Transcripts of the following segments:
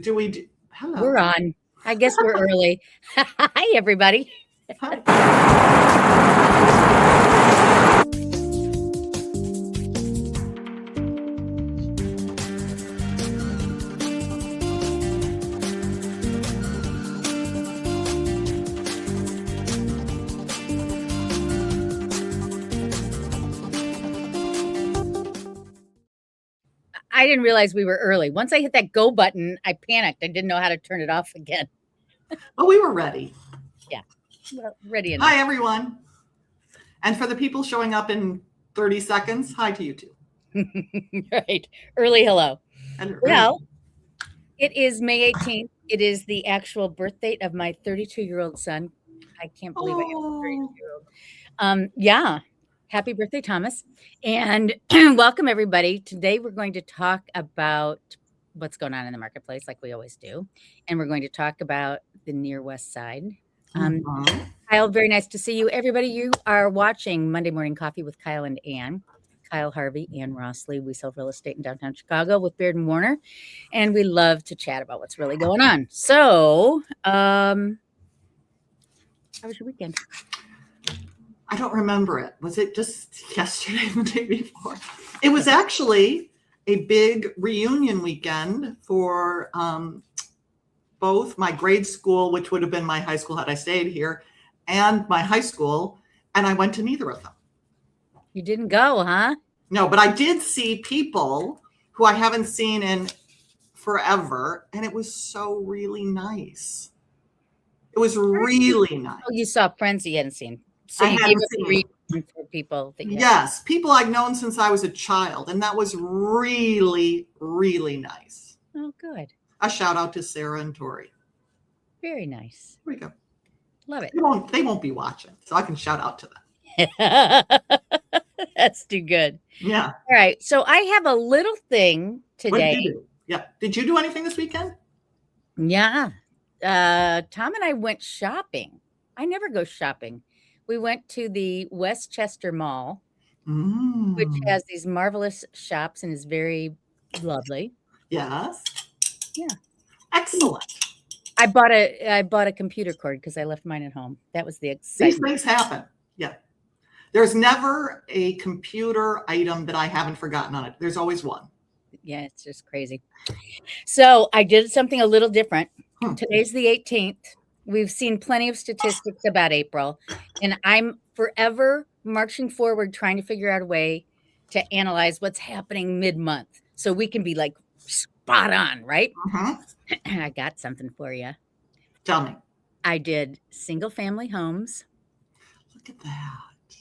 Hello. We're on. I guess we're early. Hi, everybody. Hi. I didn't realize we were early. Once I hit that go button, I panicked. I didn't know how to turn it off again. Well, we were ready. Yeah, well, ready enough. Hi, everyone. And for the people showing up in 30 seconds, hi to you too. Right. Early hello. And Well, it is May 18th. It is the actual birth date of my 32-year-old son. I can't believe I have a 32-year-old. Yeah. Happy birthday, Thomas. And welcome, everybody. Today, we're going to talk about what's going on in the marketplace, like we always do. And we're going to talk about the near West Side. Kyle, very nice to see you. Everybody, you are watching Monday Morning Coffee with Kyle and Ann. Kyle Harvey, Anne.Rossley. We sell real estate in downtown Chicago with Baird and Warner. And we love to chat about what's really going on. So, how was your weekend? I don't remember it. Was it just yesterday, the day before? It was actually a big reunion weekend for both my grade school, which would have been my high school had I stayed here, and my high school. And I went to neither of them. You didn't go, huh? No, but I did see people who I haven't seen in forever. And it was so really nice. It was really nice. Oh, you saw friends you hadn't seen. So I you hadn't gave us a seen. reason for people that you Yes, people I've known since I was a child. And that was really, really nice. Oh, good. A shout out to Sarah and Tori. Very nice. Here we go. Love it. They won't be watching, so I can shout out to them. That's too good. Yeah. All right. So I have a little thing today. What did you do? Yeah. Did you do anything this weekend? Yeah. Tom and I went shopping. I never go shopping. We went to the Westchester Mall, which has these marvelous shops and is very lovely. Yes. Yeah. Excellent. I bought a computer cord because I left mine at home. That was the excitement. These things happen. Yeah. There's never a computer item that I haven't forgotten on it. There's always one. Yeah, it's just crazy. So I did something a little different. Today's the 18th. We've seen plenty of statistics about April, and I'm forever marching forward trying to figure out a way to analyze what's happening mid-month so we can be like spot on, right? I got something for you. Tell me. I did single-family homes. Look at that.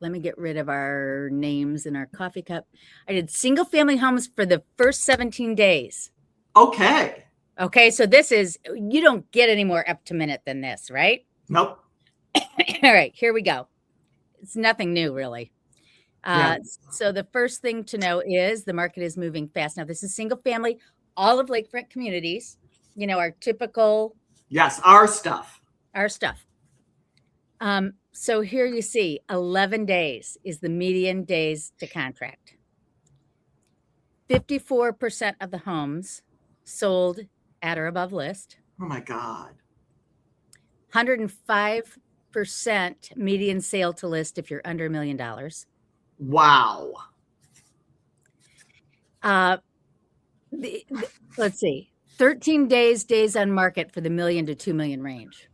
Let me get rid of our names in our coffee cup. I did single-family homes for the first 17 days. Okay. Okay, so this is, you don't get any more up to minute than this, right? Nope. All right, here we go. It's nothing new, really. So the first thing to know is the market is moving fast. Now, this is single family, all of lakefront communities, you know, our typical. Yes, our stuff. Our stuff. So here you see 11 days is the median days to contract. 54% of the homes sold at or above list. Oh my God. 105% median sale to list if you're under $1 million. Wow. Let's see. 13 days on market for the $1 million to $2 million range.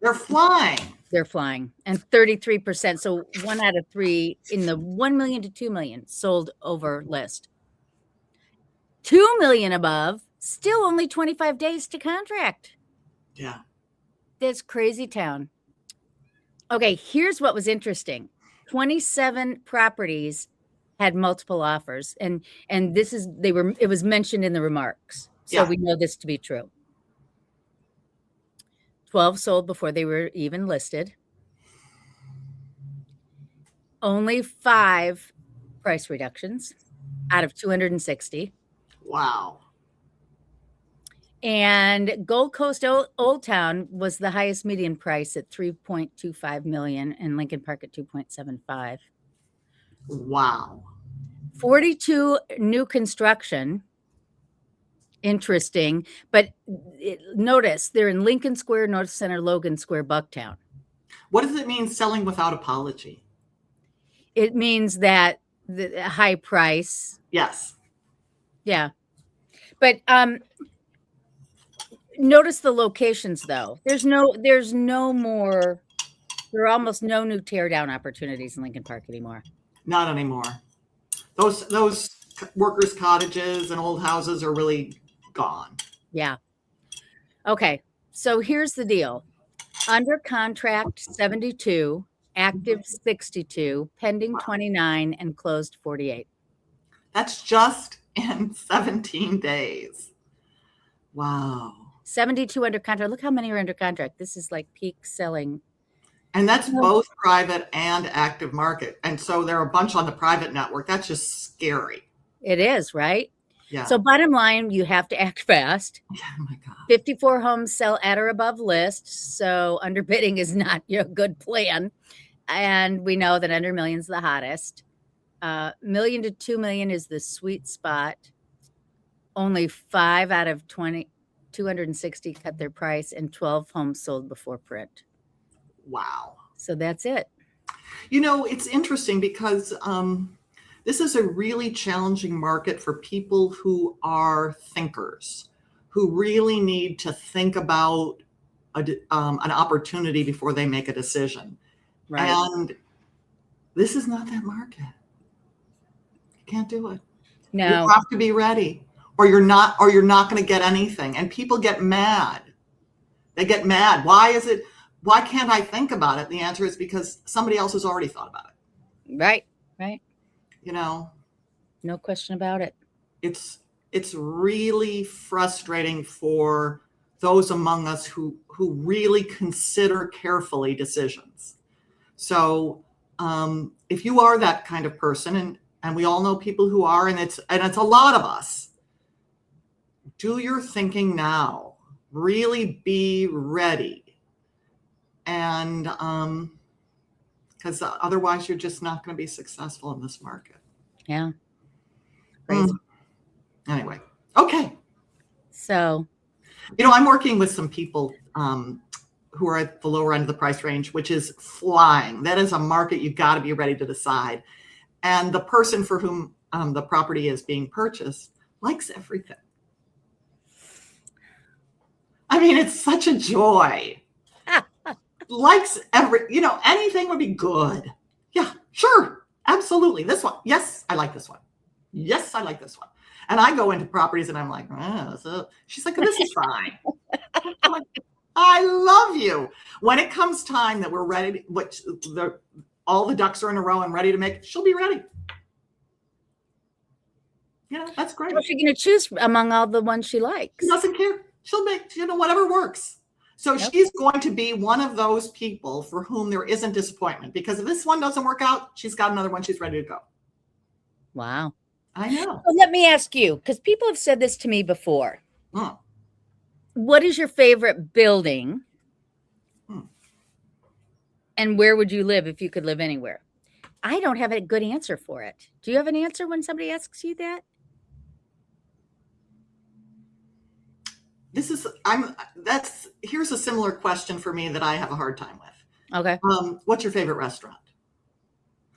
They're flying. They're flying. And 33%. So 1 out of 3 in the 1 million to 2 million sold over list. 2 million above, still only 25 days to contract. Yeah. That's crazy town. Okay, here's what was interesting. 27 properties had multiple offers. And this is, it was mentioned in the remarks. So we know this to be true. 12 sold before they were even listed. Only 5 price reductions out of 260. Wow. And Gold Coast Old Town was the highest median price at $3.25 million and Lincoln Park at $2.75. Wow. 42 new construction Interesting. But notice they're in Lincoln Square, North Center, Logan Square, Bucktown. What does it mean selling without apology? It means that the high price. Yes. Yeah. But notice the locations though. There are almost no new tear down opportunities in Lincoln Park anymore. Not anymore. Those workers' cottages and old houses are really gone. Yeah. Okay. So here's the deal. Under contract 72, active 62, pending 29, and closed 48. That's just in 17 days. Wow. 72 under contract. Look how many are under contract. This is like peak selling. And that's both private and active market. And so there are a bunch on the private network. That's just scary. It is, right? Yeah. So bottom line, you have to act fast. Oh my God. 54 homes sell at or above list. So underbidding is not a good plan. And we know that under million is the hottest. Million to 2 million is the sweet spot. Only 5 out of 260 cut their price, and 12 homes sold before print. Wow. So that's it. You know, it's interesting because this is a really challenging market for people who are thinkers, who really need to think about an opportunity before they make a decision. Right. And this is not that market. You can't do it. No. You have to be ready, or you're not going to get anything. And people get mad. They get mad. Why can't I think about it? The answer is because somebody else has already thought about it. Right. Right. You know, no question about it. It's really frustrating for those among us who really consider carefully decisions. So if you are that kind of person, and we all know people who are, and it's a lot of us, do your thinking now. Really be ready. And because otherwise you're just not going to be successful in this market. Yeah. Crazy. Anyway, okay. So, I'm working with some people who are at the lower end of the price range, which is flying. That is a market you've got to be ready to decide. And the person for whom the property is being purchased likes everything. I mean, it's such a joy. Likes anything would be good. Yeah, sure. Absolutely. This one. Yes, I like this one. Yes, I like this one. And I go into properties and I'm like, she's like, this is fine. I'm like, I love you. When it comes time that we're ready, all the ducks are in a row and ready to make, she'll be ready. That's great. What's she going to choose among all the ones she likes? She doesn't care. She'll make, whatever works. So she's going to be one of those people for whom there isn't disappointment, because if this one doesn't work out, she's got another one she's ready to go. Wow. I know. So let me ask you, because people have said this to me before. What is your favorite building? And where would you live if you could live anywhere? I don't have a good answer for it. Do you have an answer when somebody asks you that? Here's a similar question for me that I have a hard time with. Okay. What's your favorite restaurant?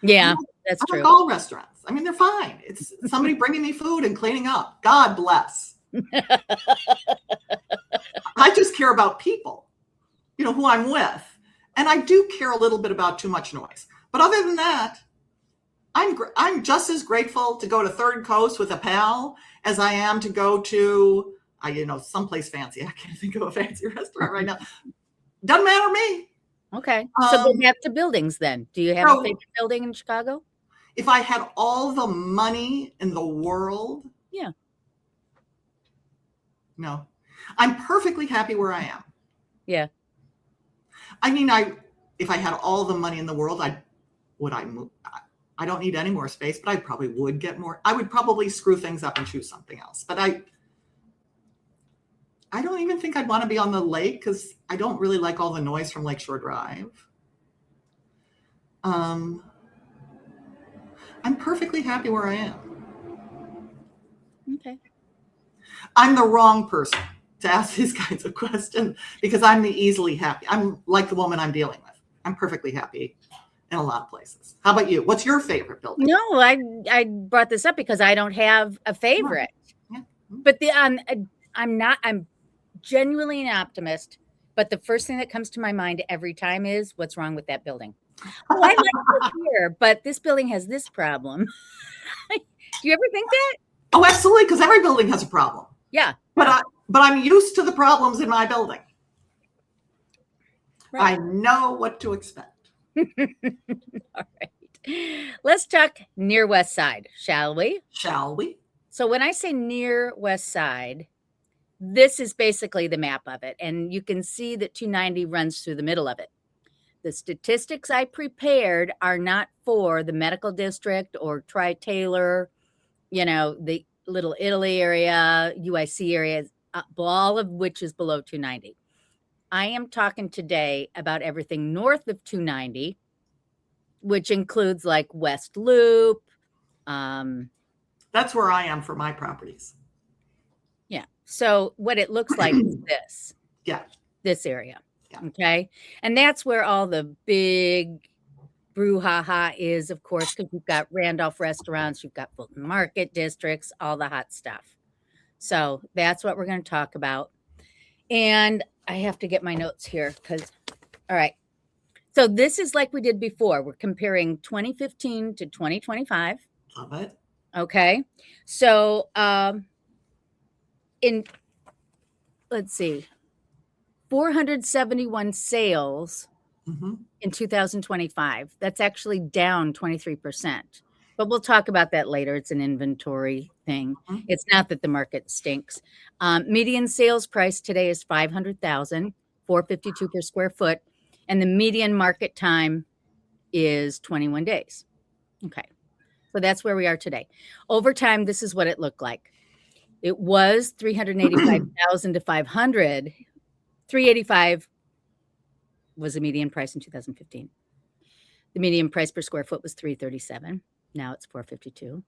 Yeah, that's true. I like all restaurants. I mean, they're fine. It's somebody bringing me food and cleaning up. God bless. I just care about people, who I'm with. And I do care a little bit about too much noise. But other than that, I'm just as grateful to go to Third Coast with a pal as I am to go to someplace fancy. I can't think of a fancy restaurant right now. Doesn't matter to me. Okay. So go back to buildings then. Do you have a favorite building in Chicago? If I had all the money in the world. Yeah. No. I'm perfectly happy where I am. Yeah. I mean, if I had all the money in the world, would I move? I don't need any more space, but I probably would get more. I would probably screw things up and choose something else. But I don't even think I'd want to be on the lake because I don't really like all the noise from Lakeshore Drive. I'm perfectly happy where I am. Okay. I'm the wrong person to ask these kinds of questions because I'm the easily happy. I'm like the woman I'm dealing with. I'm perfectly happy in a lot of places. How about you? What's your favorite building? No, I brought this up because I don't have a favorite. Yeah. But I'm genuinely an optimist, but the first thing that comes to my mind every time is what's wrong with that building. Oh, I like it here, but this building has this problem. Do you ever think that? Oh, absolutely, because every building has a problem. Yeah. But I'm used to the problems in my building. Right. I know what to expect. All right. Let's talk near West Side, shall we? Shall we? So when I say near West Side, this is basically the map of it. And you can see that 290 runs through the middle of it. The statistics I prepared are not for the medical district or Tri-Taylor, the Little Italy area, UIC area, all of which is below 290. I am talking today about everything north of 290, which includes like West Loop. That's where I am for my properties. Yeah. So what it looks like is this. Yeah. This area. Yeah. Okay. And that's where all the big brouhaha is, of course, because you've got Randolph restaurants, you've got Fulton Market districts, all the hot stuff. So that's what we're going to talk about. And I have to get my notes here because, all right. So this is like we did before. We're comparing 2015 to 2025. Love it. Okay. So let's see, 471 sales in 2025. That's actually down 23%. But we'll talk about that later. It's an inventory thing. It's not that the market stinks. Median sales price today is $500,000, $452 per square foot. And the median market time is 21 days. Okay. So that's where we are today. Over time, this is what it looked like. It was 385,000 to 500. 385 was the median price in 2015. The median price per square foot was 337. Now it's 452.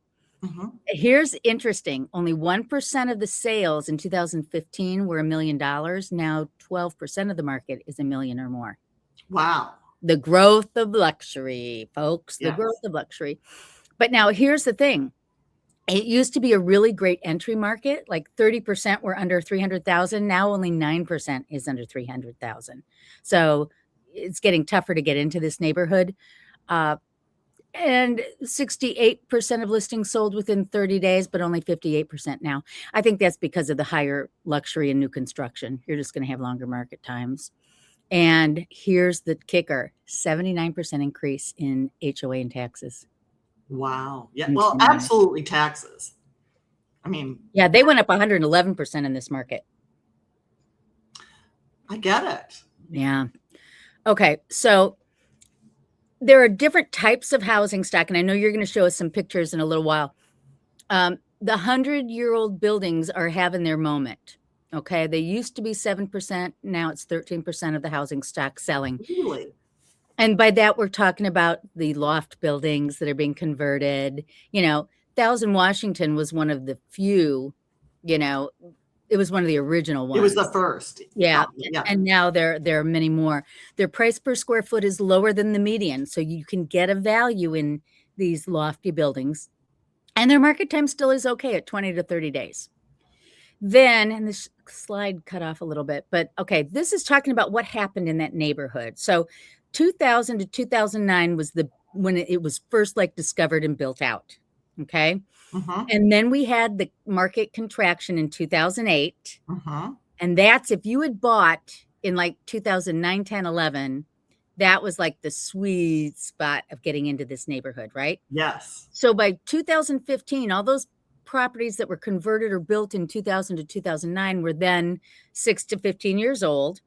Here's interesting. Only 1% of the sales in 2015 were $1 million. Now 12% of the market is $1 million or more. Wow. The growth of luxury, folks, the Yes. growth of luxury. But now here's the thing. It used to be a really great entry market. Like 30% were under 300,000. Now only 9% is under 300,000. So it's getting tougher to get into this neighborhood. And 68% of listings sold within 30 days, but only 58% now. I think that's because of the higher luxury and new construction. You're just going to have longer market times. And here's the kicker, 79% increase in HOA and taxes. Wow. Yeah. Well, absolutely taxes. I mean. Yeah, they went up 111% in this market. I get it. Yeah. Okay. So there are different types of housing stock, and I know you're going to show us some pictures in a little while. The 100-year-old buildings are having their moment. Okay. They used to be 7%. Now it's 13% of the housing stock selling. Really? And by that, we're talking about the loft buildings that are being converted. 1000 Washington was one of the few, it was one of the original ones. It was the first. Yeah. And now there are many more. Their price per square foot is lower than the median. So you can get a value in these lofty buildings. And their market time still is okay at 20 to 30 days. Then, and this slide cut off a little bit, but okay, this is talking about what happened in that neighborhood. So 2000 to 2009 was when it was first discovered and built out. Okay. And then we had the market contraction in 2008. And that's if you had bought in 2009, 10, 11, that was the sweet spot of getting into this neighborhood, right? Yes. So by 2015, all those properties that were converted or built in 2000 to 2009 were then 6 to 15 years old.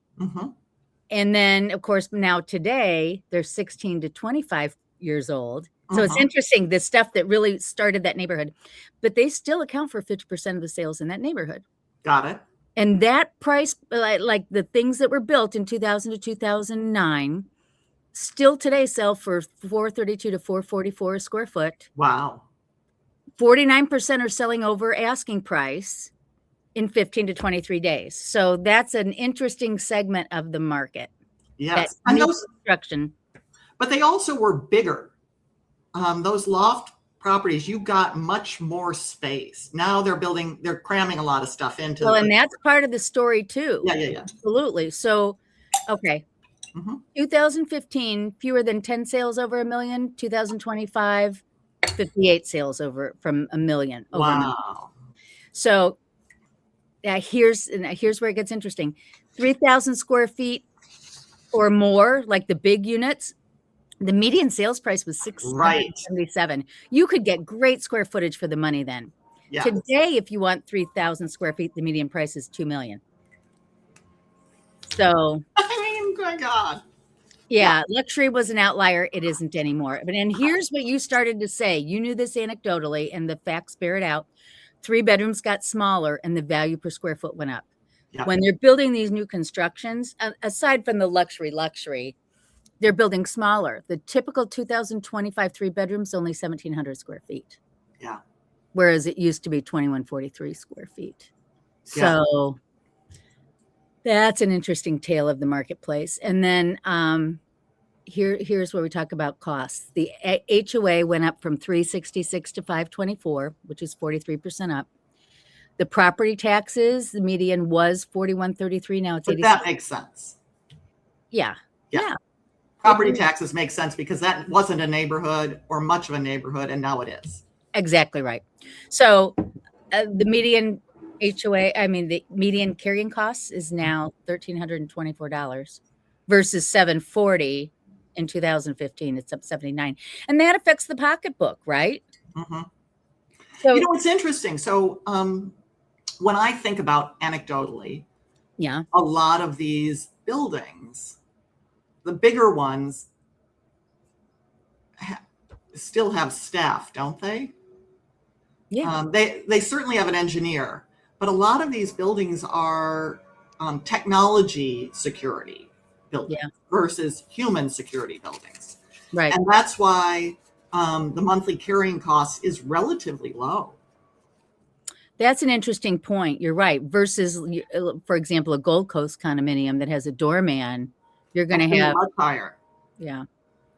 And then, of course, now today, they're 16 to 25 years old. So it's interesting, the stuff that really started that neighborhood. But they still account for 50% of the sales in that neighborhood. Got it. And that price, like the things that were built in 2000 to 2009, still today sell for $432 to $444 a square foot. Wow. 49% are selling over asking price. in 15 to 23 days. So that's an interesting segment of the market. Yes. That And new those, construction. but they also were bigger. Those loft properties, you got much more space. Now they're cramming a lot of stuff into. Well, and that's part of the story too. Yeah. Absolutely. So, okay. Mhm. 2015, fewer than 10 sales over $1 million. 2025, 58 sales over from $1 million. Over $1 million. Wow. So here's where it gets interesting. 3,000 square feet or more, like the big units, the median sales price was $677. You could get great square footage for the money then. Yeah. Today, if you want 3,000 square feet, the median price is $2 million. So, I mean, my God. yeah, luxury was an outlier. It isn't anymore. But and here's what you started to say. You knew this anecdotally, and the facts bear it out. 3 bedrooms got smaller, and the value per square foot went up. Yeah. When they're building these new constructions, aside from the luxury, they're building smaller. The typical 2025 3 bedrooms only 1,700 square feet. Yeah. Whereas it used to be 2,143 square feet. Yeah. So that's an interesting tale of the marketplace. And then here's where we talk about costs. The HOA went up from 366 to 524, which is 43% up. The property taxes, the median was 4133. Now it's 86. But that makes sense. Yeah. Property taxes make sense because that wasn't a neighborhood or much of a neighborhood, and now it is. Exactly right. So the median the median carrying costs is now $1,324 versus $740 in 2015. It's up 79, and that affects the pocketbook, right? Mm-hmm. So it's interesting. So when I think about anecdotally, yeah, a lot of these buildings, the bigger ones, still have staff, don't they? Yeah. They certainly have an engineer, but a lot of these buildings are technology security buildings versus human security buildings. Right. And that's why the monthly carrying cost is relatively low. That's an interesting point. You're right. Versus, for example, a Gold Coast condominium that has a doorman, you're going to have much higher. Yeah.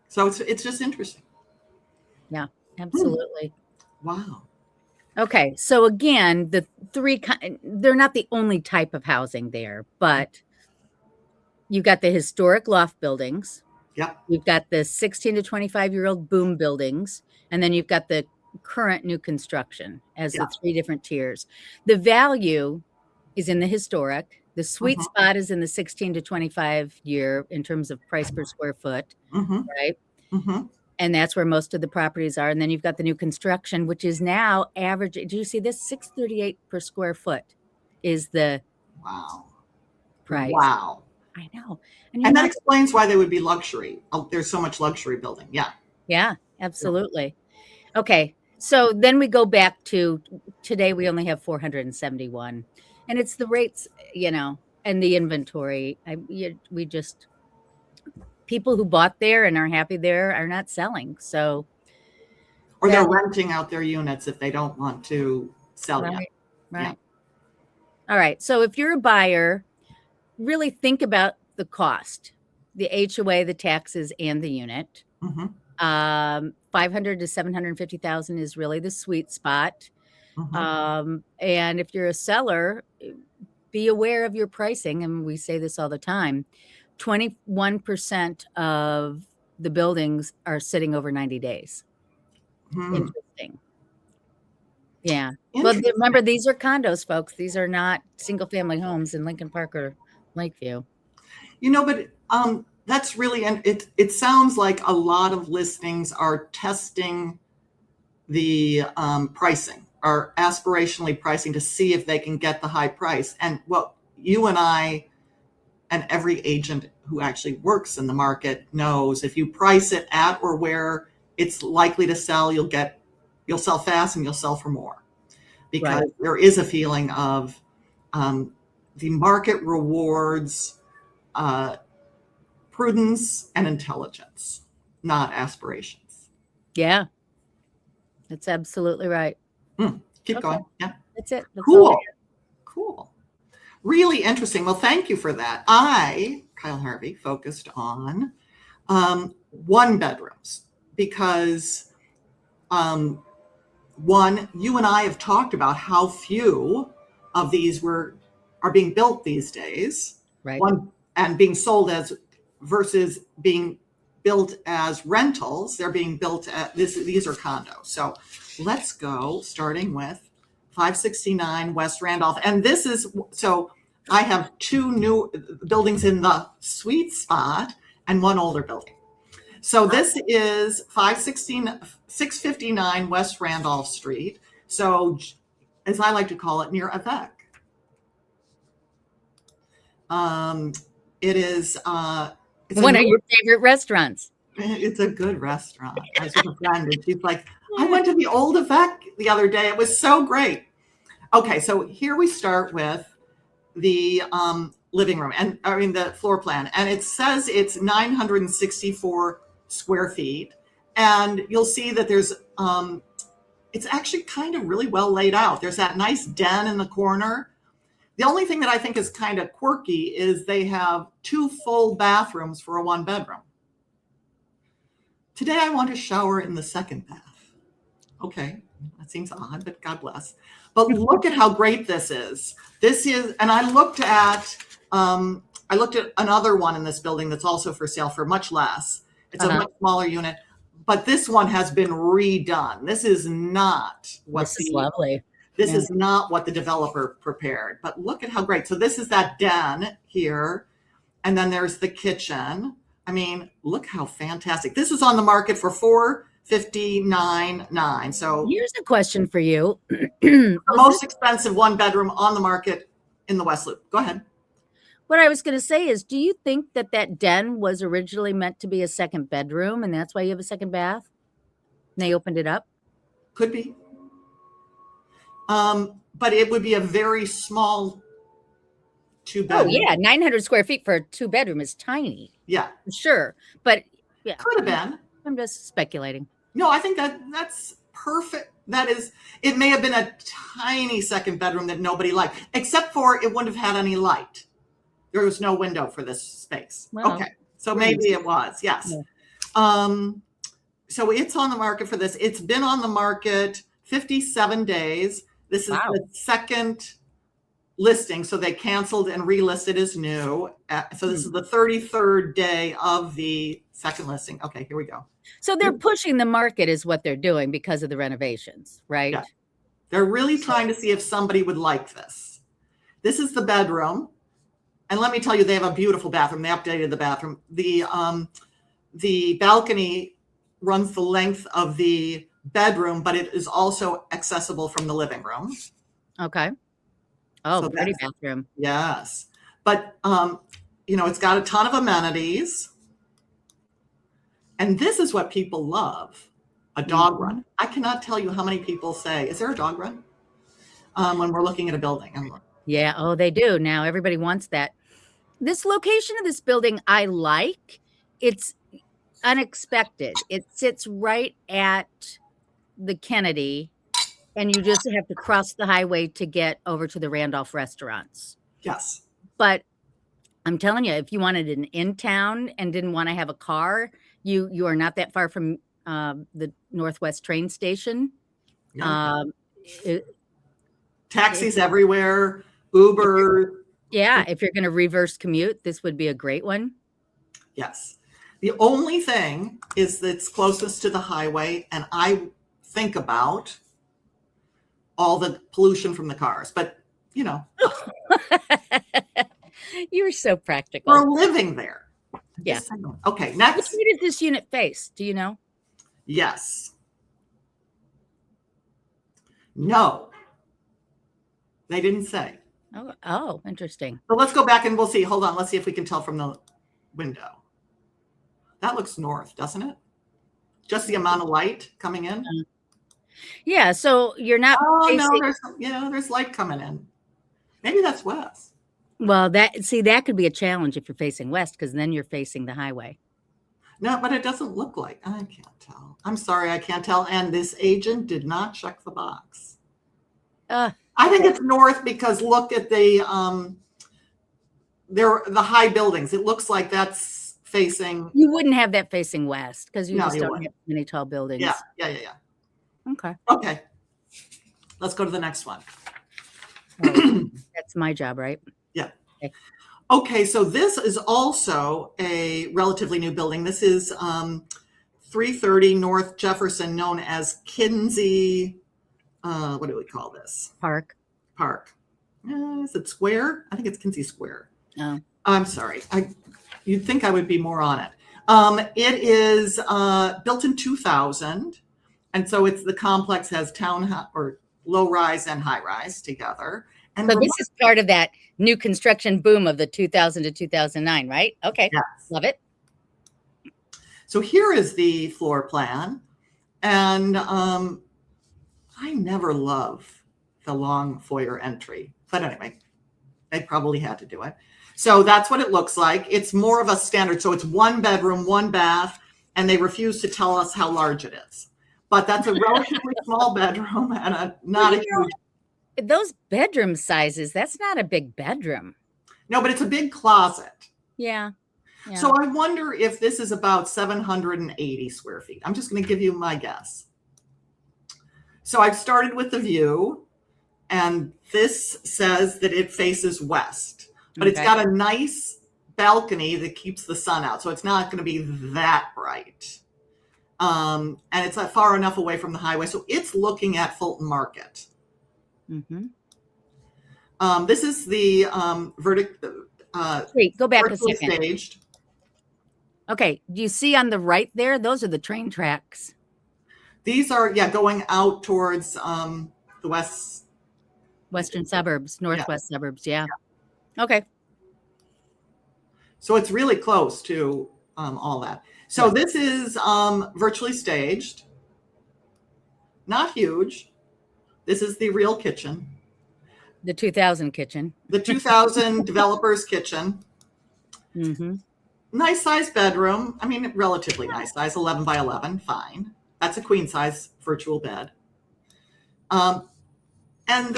So it's just interesting. Yeah, absolutely. Wow. Okay, so again, they're not the only type of housing there, but you've got the historic loft buildings. Yep. You've got the 16 to 25-year-old boom buildings, and then you've got the current new construction as the 3 different tiers. The value is in the historic. The sweet spot is in the 16 to 25 year in terms of price per square foot, right? Mm-hmm. And that's where most of the properties are. And then you've got the new construction, which is now average. Do you see this? $638 per square foot is the price. Wow. I know. And that explains why they would be luxury. There's so much luxury building. Yeah. Yeah, absolutely. Okay. So then we go back to today, we only have 471. And it's the rates, and the inventory. People who bought there and are happy there are not selling. So, or they're renting out their units if they don't want to sell yet. Right. Yeah. All right. So if you're a buyer, really think about the cost, the HOA, the taxes, and the unit. 500 to 750,000 is really the sweet spot. And if you're a seller, be aware of your pricing. And we say this all the time. 21% of the buildings are sitting over 90 days. Interesting. Yeah. Well, remember, these are condos, folks. These are not single family homes in Lincoln Park or Lakeview. But that's really, and it sounds like a lot of listings are testing the pricing, are aspirationally pricing to see if they can get the high price. And what you and I and every agent who actually works in the market knows, if you price it at or where it's likely to sell, you'll sell fast and you'll sell for more, because there is a feeling of the market rewards prudence and intelligence, not aspirations. Yeah, that's absolutely right. Keep going. Yeah, that's it. That's cool. Really interesting. Well, thank you for that. Kyle Harvey, focused on one bedrooms because one, you and I have talked about how few of these are being built these days. Right. One, and being sold as versus being built as rentals. They're being built at these are condos. So let's go starting with 569 West Randolph. And this is, so I have two new buildings in the sweet spot and one older building. So this is 659 West Randolph Street. So as I like to call it, near Avec. It is it's one of your favorite restaurants. It's a good restaurant. I was with a friend and she's like, I went to the old Avec the other day. It was so great. Okay, so here we start with the living room and the floor plan. And it says it's 964 square feet. And you'll see that there's it's actually kind of really well laid out. There's that nice den in the corner. The only thing that I think is kind of quirky is they have 2 full bathrooms for a 1 bedroom. Today I want to shower in the second bath. Okay, that seems odd, but God bless. But look at how great this is. This is, and I looked at another one in this building that's also for sale for much less. It's a much smaller unit, but this one has been redone. This is not what this is lovely. This is not what the developer prepared, but look at how great. So this is that den here. And then there's the kitchen. I mean, look how fantastic. This is on the market for $459,900. So here's a question for you. The most expensive 1 bedroom on the market in the West Loop. Go ahead. What I was going to say is, do you think that den was originally meant to be a second bedroom and that's why you have a second bath? And they opened it up? Could be. But it would be a very small 2-bedroom. Oh yeah, 900 square feet for a 2-bedroom is tiny. Yeah, sure, but yeah, could have been. I'm just speculating. No, I think that's perfect. That is, it may have been a tiny second bedroom that nobody liked, except for it wouldn't have had any light. There was no window for this space. Well, okay, so maybe it was. Yes. Yeah. So it's on the market for this. It's been on the market 57 days. This is the second listing. So they canceled and relisted as new. So this is the 33rd day of the second listing. Okay, here we go. So they're pushing the market is what they're doing because of the renovations, right? Yeah. They're really trying to see if somebody would like this. This is the bedroom. And let me tell you, they have a beautiful bathroom. They updated the bathroom. The balcony runs the length of the bedroom, but it is also accessible from the living room. Okay. Oh, so pretty bathroom. Yes. But, it's got a ton of amenities. And this is what people love, a dog run. I cannot tell you how many people say, is there a dog run? When we're looking at a building. Yeah. Oh, they do. Now everybody wants that. This location of this building, I like. It's unexpected. It sits right at the Kennedy, and you just have to cross the highway to get over to the Randolph restaurants. Yes. But I'm telling you, if you wanted an in town and didn't want to have a car, you are not that far from the Northwest train station. Yeah. Taxis everywhere, Uber. Yeah, if you're going to reverse commute, this would be a great one. Yes. The only thing is that's closest to the highway, and I think about all the pollution from the cars, but You're so practical. We're living there. Yeah. Okay, next. Which way does this unit face? Do you know? Yes. No. They didn't say. Oh, interesting. So let's go back and we'll see. Hold on. Let's see if we can tell from the window. That looks north, doesn't it? Just the amount of light coming in. Yeah. So you're not. Oh no, there's light coming in. Maybe that's west. Well, that could be a challenge if you're facing west, because then you're facing the highway. No, but it doesn't look like. I can't tell. I'm sorry, I can't tell. And this agent did not check the box. I think it's north because look at the they're the high buildings. It looks like that's facing. You wouldn't have that facing west because you No, just you don't wouldn't. have many tall buildings. Yeah. Okay. Okay. Let's go to the next one. Oh, that's my job, right? Yeah. Okay. Okay, so this is also a relatively new building. This is 330 North Jefferson, known as Kinsey. What do we call this? Park. Is it Square? I think it's Kinsey Square. Oh. I'm sorry. You'd think I would be more on it. It is built in 2000, and so it's the complex has or low rise and high rise together. And So this is part of that new construction boom of the 2000 to 2009, right? Okay. Yes. Love it. So here is the floor plan. And I never love the long foyer entry. But anyway, they probably had to do it. So that's what it looks like. It's more of a standard. So it's 1 bedroom, 1 bath, and they refuse to tell us how large it is. But that's a relatively small bedroom and not a huge. Those bedroom sizes, that's not a big bedroom. No, but it's a big closet. Yeah. So I wonder if this is about 780 square feet. I'm just going to give you my guess. So I've started with the view, and this says that it faces west, but It's got a nice balcony that keeps the sun out. So it's not going to be that bright. And it's far enough away from the highway. So it's looking at Fulton Market. Mm-hmm. This is the Wait, go back a second. Staged. Okay, do you see on the right there? Those are the train tracks. These are going out towards the western suburbs, northwest suburbs. Yeah. Okay. So it's really close to all that. So this is virtually staged. Not huge. This is the real kitchen. The 2000 kitchen. The 2000 developer's kitchen. Mm-hmm. Nice size bedroom. I mean, relatively nice size, 11 by 11. Fine. That's a queen size virtual bed. And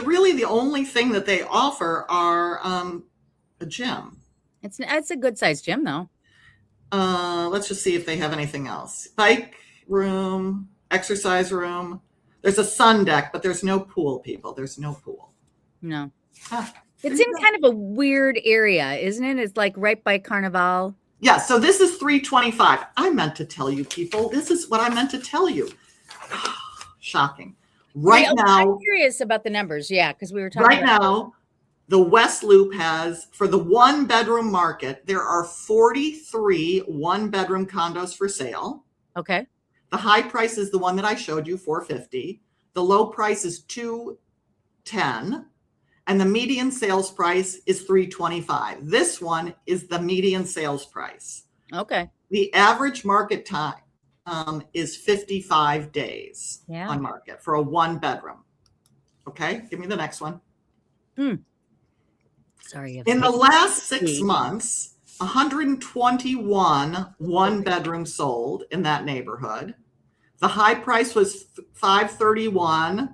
really the only thing that they offer are a gym. It's a good sized gym though. Let's just see if they have anything else. Bike room, exercise room. There's a sun deck, but there's no pool, people. There's no pool. No. It's in kind of a weird area, isn't it? It's like right by Carnival. Yeah, so this is 325. I meant to tell you, people. This is what I meant to tell you. Shocking. Now, I'm curious about the numbers. Yeah, because we were talking right now, the West Loop has, for the 1 bedroom market, there are 43 1-bedroom condos for sale. Okay. The high price is the one that I showed you, $450. The low price is $210. And the median sales price is $325. This one is the median sales price. Okay. The average market time is 55 days on market for a 1-bedroom. Okay, give me the next one. Sorry. In the last 6 months, 121 1-bedrooms sold in that neighborhood. The high price was $531,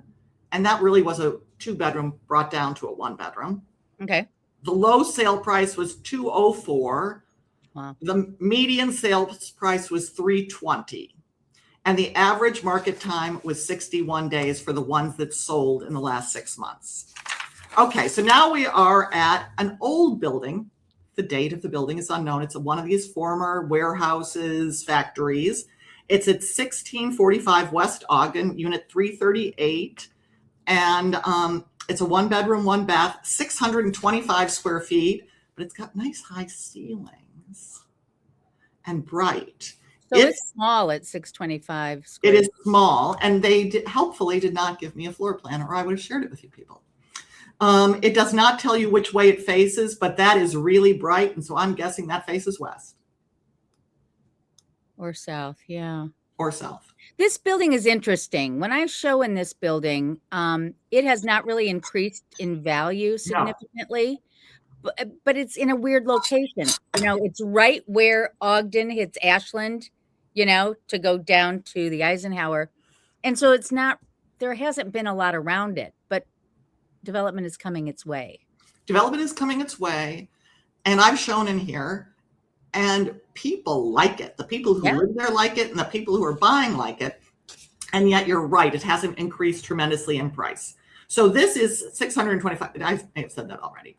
and that really was a 2-bedroom brought down to a 1-bedroom. Okay. The low sale price was $204. Wow. The median sales price was $320. And the average market time was 61 days for the ones that sold in the last 6 months. Okay, so now we are at an old building. The date of the building is unknown. It's one of these former warehouses, factories. It's at 1645 West Ogden, Unit 338. And it's a 1-bedroom, 1-bath, 625 square feet, but it's got nice high ceilings and bright. So it's small at 625 square. It is small, and they helpfully did not give me a floor plan, or I would have shared it with you people. It does not tell you which way it faces, but that is really bright, and so I'm guessing that faces west. Or south, yeah. Or south. This building is interesting. When I show in this building, it has not really increased in value significantly, but it's in a weird location. You know, it's right where Ogden hits Ashland, you know, to go down to the Eisenhower. And so it's not, there hasn't been a lot around it, but development is coming its way. Development is coming its way. And I've shown in here, and people like it. The people who live there like it, and the people who are buying like it. And yet you're right, it hasn't increased tremendously in price. So this is 625. I may have said that already.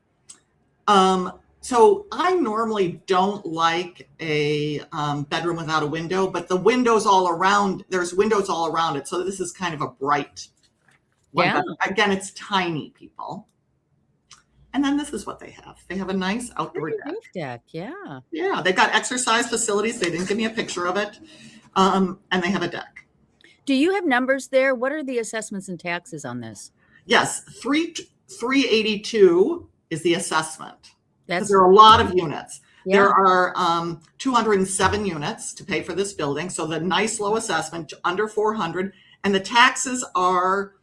So I normally don't like a bedroom without a window, but the windows all around, there's windows all around it. So this is kind of a bright one. Yeah. Again, it's tiny, people. And then this is what they have. They have a nice outdoor deck. Yeah. Yeah, they've got exercise facilities. They didn't give me a picture of it. And they have a deck. Do you have numbers there? What are the assessments and taxes on this? Yes, 382 is the assessment. That's there are a lot of units. Yeah. There are 207 units to pay for this building. So the nice low assessment, under 400, and the taxes are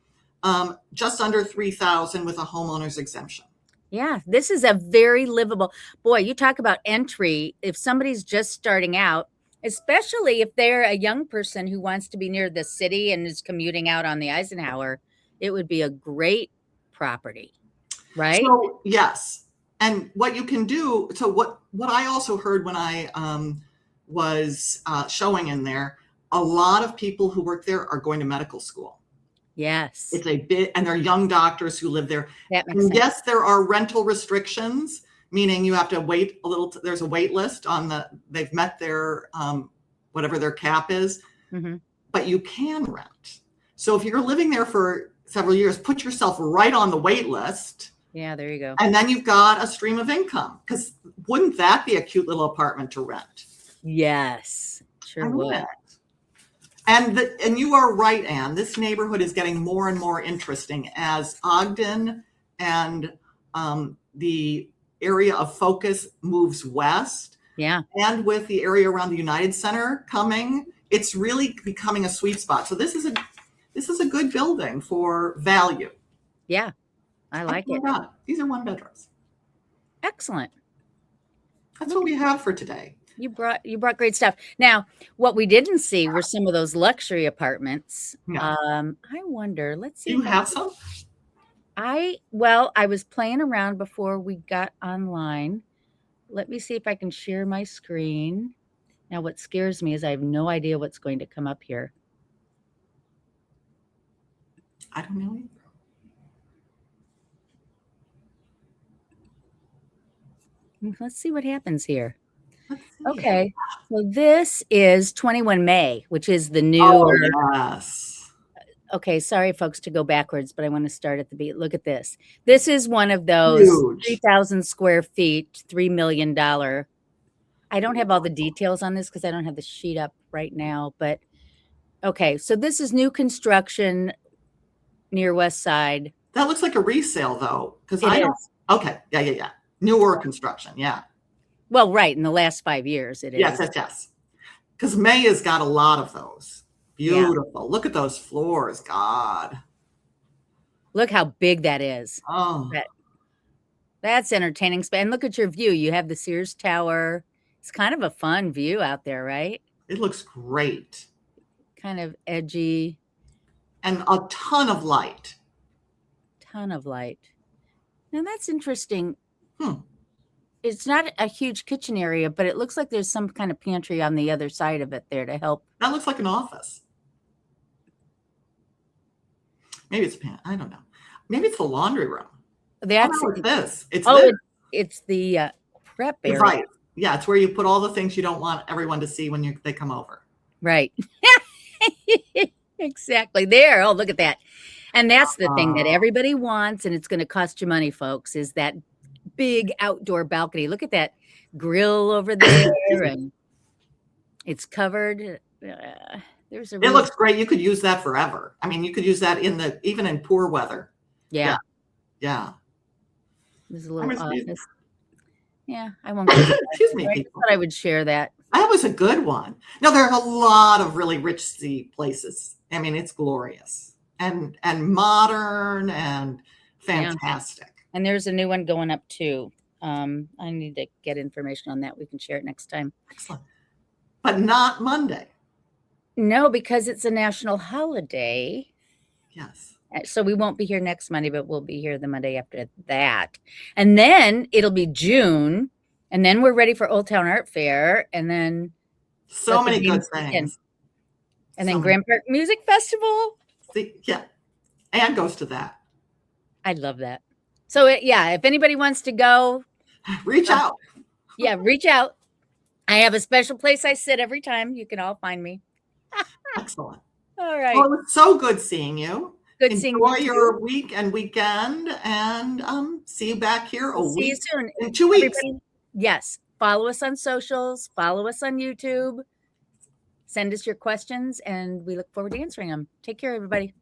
just under 3,000 with a homeowner's exemption. Yeah, this is a very livable. Boy, you talk about entry. If somebody's just starting out, especially if they're a young person who wants to be near the city and is commuting out on the Eisenhower, it would be a great property, right? So, yes. And what you can do, so what I also heard when I was showing in there, a lot of people who work there are going to medical school. Yes. It's a bit, and they're young doctors who live there. That makes sense. Yes, there are rental restrictions, meaning you have to wait a little. There's a wait list on they've met their, whatever their cap is, but you can rent. So if you're living there for several years, put yourself right on the wait list. Yeah, there you go. And then you've got a stream of income, because wouldn't that be a cute little apartment to rent? Yes, sure would. And you are right, Anne. This neighborhood is getting more and more interesting as Ogden and the area of focus moves west. Yeah. And with the area around the United Center coming, it's really becoming a sweet spot. So this is a good building for value. Yeah, I like it. God, these are one bedrooms. Excellent. That's what we have for today. You brought great stuff. Now, what we didn't see were some of those luxury apartments. Yeah. I wonder, let's see. Do you have some? I was playing around before we got online. Let me see if I can share my screen. Now, what scares me is I have no idea what's going to come up here. I don't know either. Let's see what happens here. Okay, so this is 21 May, which is the new. Oh, yes. Okay, sorry, folks, to go backwards, but I want to start at the beat. Look at this. This is one of those 3,000 square feet, $3 million. I don't have all the details on this because I don't have the sheet up right now. But okay, so this is new construction near West Side. That looks like a resale, though, because Okay, yeah. Newer construction, yeah. Well, right, in the last 5 years it is. Yes. Because May has got a lot of those. Beautiful. Yeah. Look at those floors, God. Look how big that is. Oh. That's entertaining. And look at your view. You have the Sears Tower. It's kind of a fun view out there, right? It looks great. Kind of edgy. And a ton of light. Now that's interesting. It's not a huge kitchen area, but it looks like there's some kind of pantry on the other side of it there to help. That looks like an office. Maybe it's I don't know. Maybe it's the laundry room. That's this. It's it's the prep area. Right. Yeah, it's where you put all the things you don't want everyone to see when they come over. Right. Exactly. There. Oh, look at that. And that's the thing that everybody wants, and it's going to cost you money, folks, is that big outdoor balcony. Look at that grill over there, and it's covered. It looks great. You could use that forever. I mean, you could use that even in poor weather. Yeah. There's a little office. Yeah, I won't. Excuse me. I thought I would share that. That was a good one. No, there are a lot of really ritzy places. I mean, it's glorious and modern and fantastic. Yeah. And there's a new one going up too. I need to get information on that. We can share it next time. Excellent. But not Monday. No, because it's a national holiday. Yes. So we won't be here next Monday, but we'll be here the Monday after that. And then it'll be June. And then we're ready for Old Town Art Fair, and then So many good begin. things. And then Grand Park Music Festival. Yeah. Anne goes to that. I love that. So yeah, if anybody wants to go, reach out. Yeah, reach out. I have a special place I sit every time. You can all find me. Excellent. All right. Well, it's so good seeing you. Good seeing Enjoy you your week and weekend, and see you back here See you soon. in 2 weeks. Everybody, yes. Follow us on socials. Follow us on YouTube. Send us your questions, and we look forward to answering them. Take care, everybody.